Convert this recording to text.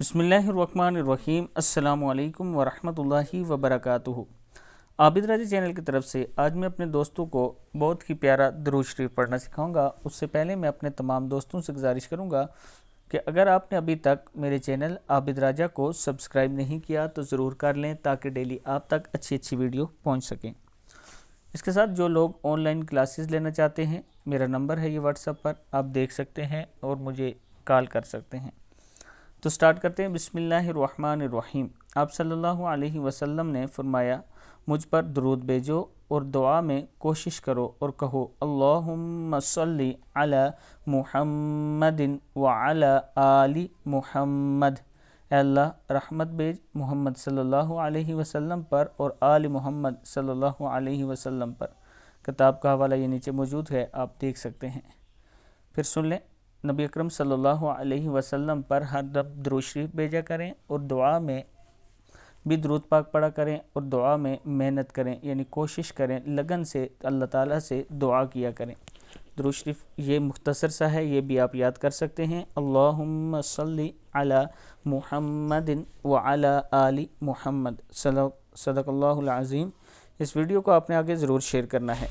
बिस्मिल्लाहिर्रहमानिर्रहीम। अस्सलामु अलैकुम वरहमतुल्लाहि वबरकातुहू। आबिद राजा चैनल की तरफ से आज मैं अपने दोस्तों को बहुत ही प्यारा दुरूद शरीफ पढ़ना सिखाऊंगा। उससे पहले मैं अपने तमाम दोस्तों से गुजारिश करूंगा कि अगर आपने अभी तक मेरे चैनल आबिद राजा को सब्सक्राइब नहीं किया तो ज़रूर कर लें ताकि डेली आप तक अच्छी अच्छी वीडियो पहुँच सकें। इसके साथ जो लोग ऑनलाइन क्लासेस लेना चाहते हैं, मेरा नंबर है ये व्हाट्सएप पर, आप देख सकते हैं और मुझे कॉल कर सकते हैं। तो स्टार्ट करते हैं। बिस्मिल्लाहिर्रहमानिर्रहीम। आप सल्लल्लाहु अलैहि वसल्लम ने फरमाया, मुझ पर दरूद भेजो और दुआ में कोशिश करो और कहो अल्लाहुम्मा सल्ली अला मुहम्मदिन व अला आलि मुहम्मद। ऐ अल्लाह रहमत भेज मोहम्मद सल्लल्लाहु अलैहि वसल्लम पर और आल मोहम्मद सल्लल्लाहु अलैहि वसल्लम पर। किताब का हवाला ये नीचे मौजूद है, आप देख सकते हैं। फिर सुन लें। नबी अकरम सल्लल्लाहु अलैहि वसल्लम पर हर दरूद शरीफ भेजा करें और दुआ में भी दरूद पाक पढ़ा करें और दुआ में मेहनत करें, यानी कोशिश करें, लगन से अल्लाह ताला से दुआ किया करें। दरूद शरीफ ये मुख्तसर सा है, ये भी आप याद कर सकते हैं। अल्लाहुम्मा सल्ली अला मुहम्मदिन व अला आलि मुहम्मद। सदक़ल्लाहुल अज़ीम। इस वीडियो को आपने आगे ज़रूर शेयर करना है।